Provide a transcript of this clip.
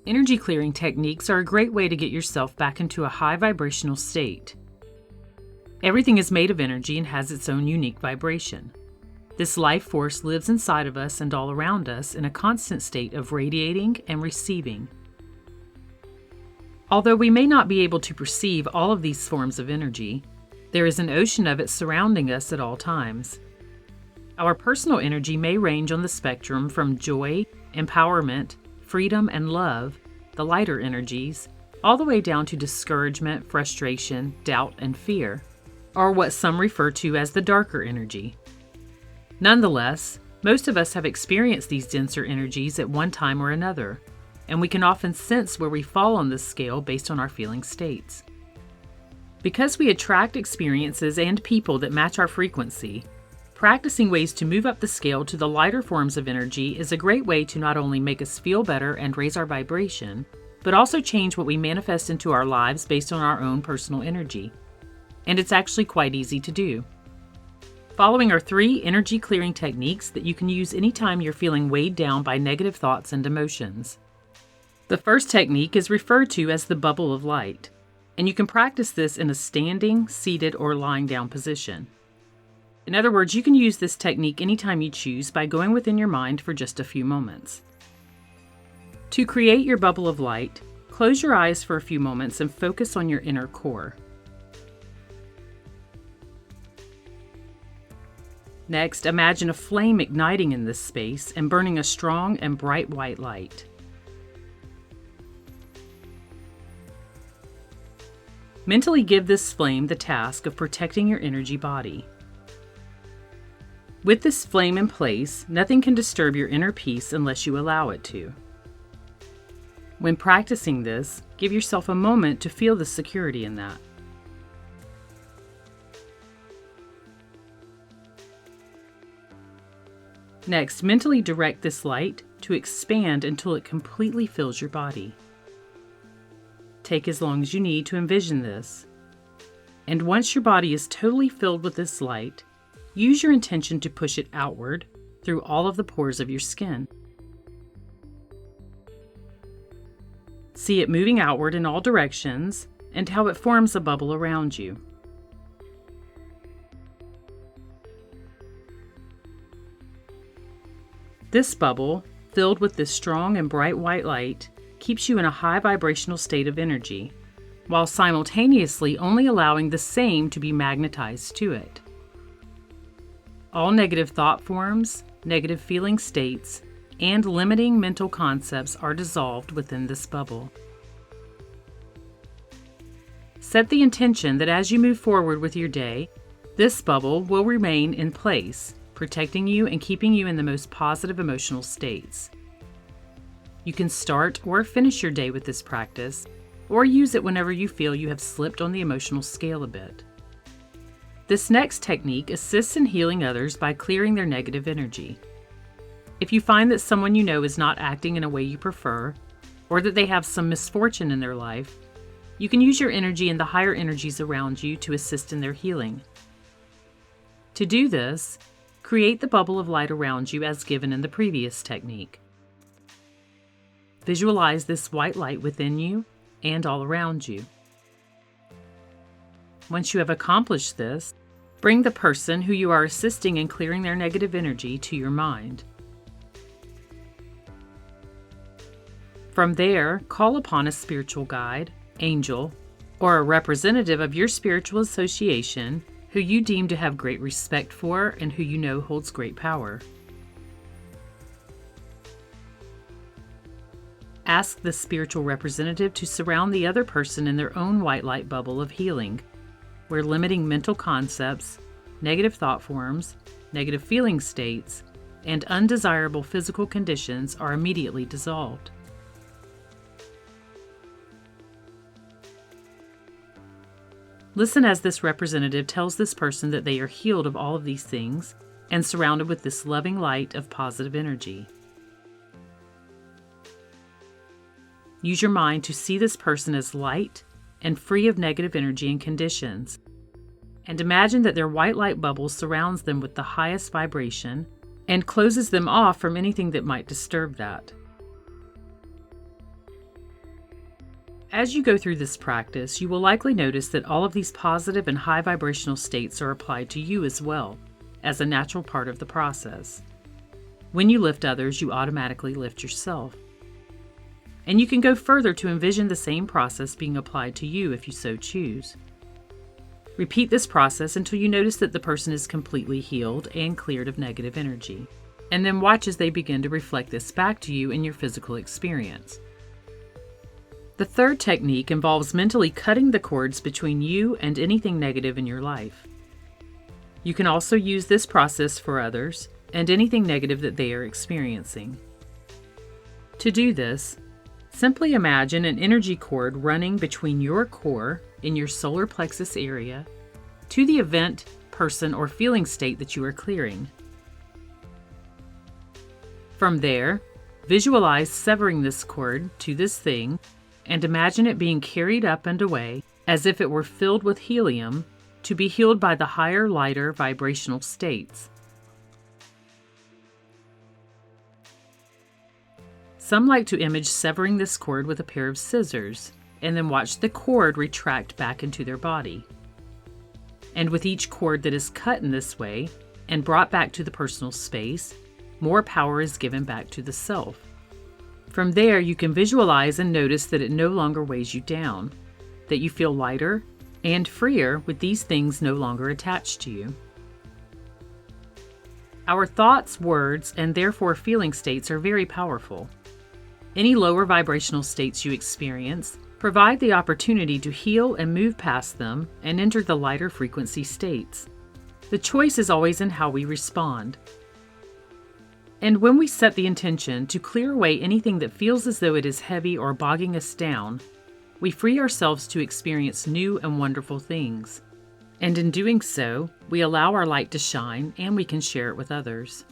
Energy clearing techniques are a great way to get yourself back into a high vibrational state. Everything is made of energy and has its own unique vibration. This life force lives inside of us and all around us in a constant state of radiating and receiving. Although we may not be able to perceive all of these forms of energy, there is an ocean of it surrounding us at all times. Our personal energy may range on the spectrum from joy, empowerment, freedom, and love, the lighter energies, all the way down to discouragement, frustration, doubt, and fear, or what some refer to as the darker energy. Nonetheless, most of us have experienced these denser energies at one time or another, and we can often sense where we fall on this scale based on our feeling states. Because we attract experiences and people that match our frequency, practicing ways to move up the scale to the lighter forms of energy is a great way to not only make us feel better and raise our vibration, but also change what we manifest into our lives based on our own personal energy. And it's actually quite easy to do. Following are 3 energy clearing techniques that you can use anytime you're feeling weighed down by negative thoughts and emotions. The first technique is referred to as the bubble of light, and you can practice this in a standing, seated, or lying down position. In other words, you can use this technique anytime you choose by going within your mind for just a few moments. To create your bubble of light, close your eyes for a few moments and focus on your inner core. Next, imagine a flame igniting in this space and burning a strong and bright white light. Mentally give this flame the task of protecting your energy body. With this flame in place, nothing can disturb your inner peace unless you allow it to. When practicing this, give yourself a moment to feel the security in that. Next, mentally direct this light to expand until it completely fills your body. Take as long as you need to envision this. And once your body is totally filled with this light, use your intention to push it outward through all of the pores of your skin. See it moving outward in all directions and how it forms a bubble around you. This bubble, filled with this strong and bright white light, keeps you in a high vibrational state of energy, while simultaneously only allowing the same to be magnetized to it. All negative thought forms, negative feeling states, and limiting mental concepts are dissolved within this bubble. Set the intention that as you move forward with your day, this bubble will remain in place, protecting you and keeping you in the most positive emotional states. You can start or finish your day with this practice, or use it whenever you feel you have slipped on the emotional scale a bit. This next technique assists in healing others by clearing their negative energy. If you find that someone you know is not acting in a way you prefer, or that they have some misfortune in their life, you can use your energy and the higher energies around you to assist in their healing. To do this, create the bubble of light around you as given in the previous technique. Visualize this white light within you and all around you. Once you have accomplished this, bring the person who you are assisting in clearing their negative energy to your mind. From there, call upon a spiritual guide, angel, or a representative of your spiritual association who you deem to have great respect for and who you know holds great power. Ask the spiritual representative to surround the other person in their own white light bubble of healing, where limiting mental concepts, negative thought forms, negative feeling states, and undesirable physical conditions are immediately dissolved. Listen as this representative tells this person that they are healed of all of these things and surrounded with this loving light of positive energy. Use your mind to see this person as light and free of negative energy and conditions. And imagine that their white light bubble surrounds them with the highest vibration and closes them off from anything that might disturb that. As you go through this practice, you will likely notice that all of these positive and high vibrational states are applied to you as well, as a natural part of the process. When you lift others, you automatically lift yourself. And you can go further to envision the same process being applied to you if you so choose. Repeat this process until you notice that the person is completely healed and cleared of negative energy. And then watch as they begin to reflect this back to you in your physical experience. The third technique involves mentally cutting the cords between you and anything negative in your life. You can also use this process for others and anything negative that they are experiencing. To do this, simply imagine an energy cord running between your core in your solar plexus area to the event, person, or feeling state that you are clearing. From there, visualize severing this cord to this thing and imagine it being carried up and away as if it were filled with helium to be healed by the higher, lighter vibrational states. Some like to image severing this cord with a pair of scissors and then watch the cord retract back into their body. And with each cord that is cut in this way and brought back to the personal space, more power is given back to the self. From there, you can visualize and notice that it no longer weighs you down, that you feel lighter and freer with these things no longer attached to you. Our thoughts, words, and therefore feeling states are very powerful. Any lower vibrational states you experience provide the opportunity to heal and move past them and enter the lighter frequency states. The choice is always in how we respond. And when we set the intention to clear away anything that feels as though it is heavy or bogging us down, we free ourselves to experience new and wonderful things. And in doing so, we allow our light to shine and we can share it with others.